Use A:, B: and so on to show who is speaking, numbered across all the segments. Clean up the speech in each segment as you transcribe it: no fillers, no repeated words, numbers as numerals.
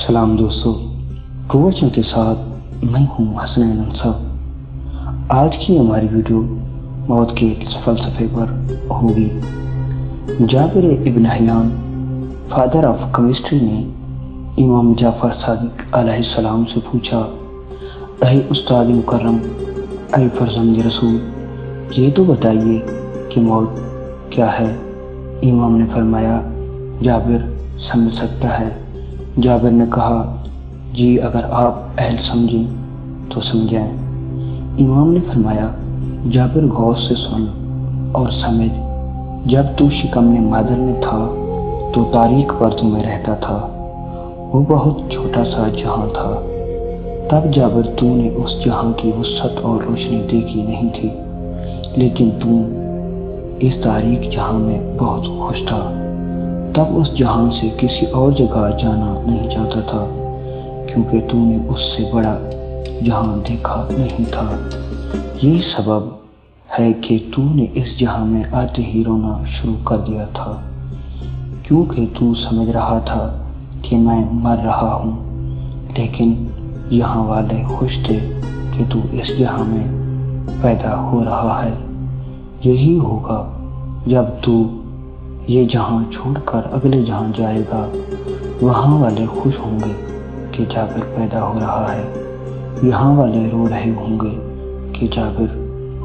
A: सलाम दोस्तों, प्रवचन के साथ मैं हूँ हुसनाin ansab। आज की हमारी वीडियो मौत के इस फलसफे पर होगी। जाफर इब्न हयान फादर ऑफ केमिस्ट्री ने इमाम जाफर सदिक अलैहिस्सलाम से पूछा, अहे उस्ताद मुकर्रम, अहे फर्जंद रसूल, ये तो बताइए कि मौत क्या है। इमाम ने फरमाया, जाबिर समझ सकता है। जाबिर ने कहा, जी अगर आप अहल समझें तो समझें। इमाम ने फरमाया, जाबिर गौर से सुन और समझ। जब तू शिकम मादर में था तो तारीख पर्दों में रहता था, वो बहुत छोटा सा जहां था। तब जाबिर तूने उस जहां की वसअत और रोशनी देखी नहीं थी, लेकिन तू इस तारीख जहां में बहुत खुश था। तब उस जहां से किसी और जगह जाना नहीं चाहता था, क्योंकि तूने उससे बड़ा जहां देखा नहीं था। यही सबब है कि तूने इस जहां में आते ही रोना शुरू कर दिया था, क्योंकि तू समझ रहा था कि मैं मर रहा हूँ। लेकिन यहाँ वाले खुश थे कि तू इस जहां में पैदा हो रहा है। यही होगा जब तू ये जहां छोड़कर अगले जहां जाएगा, वहाँ वाले खुश होंगे कि जाबिर पैदा हो रहा है। यहाँ वाले रो रहे होंगे कि जाबिर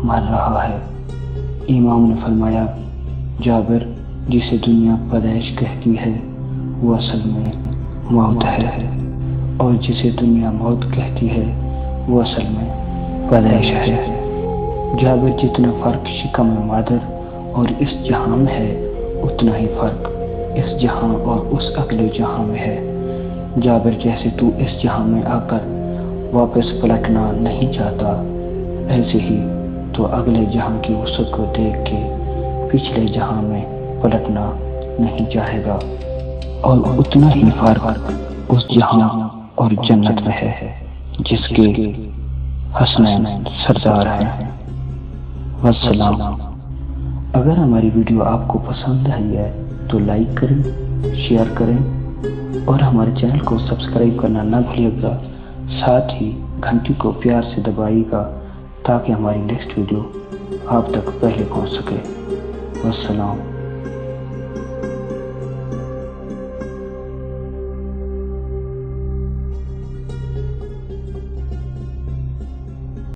A: मर रहा है। इमाम ने फरमाया, जाबिर जिसे दुनिया पैदाइश कहती है वो असल में मौत है, और जिसे दुनिया मौत कहती है वो असल में पैदाइश है। जाबिर जितना फर्क शिकम मादर और इस जहां में है, उतना ही फर्क इस जहां और उस अगले जहां में है। जाबिर जैसे तू इस जहां में आकर वापस पलटना नहीं चाहता, ऐसे ही तो अगले जहां की वसअत को देख के पिछले जहां में पलटना नहीं चाहेगा। और उतना ही फर्क उस जहां और जन्नत में है जिसके हुस्नाin सरदार है। वस्सलाम। अगर हमारी वीडियो आपको पसंद आई है तो लाइक करें, शेयर करें और हमारे चैनल को सब्सक्राइब करना ना भूलिएगा। साथ ही घंटी को प्यार से दबाइएगा ताकि हमारी नेक्स्ट वीडियो आप तक पहले पहुंच सके। वस्सलाम।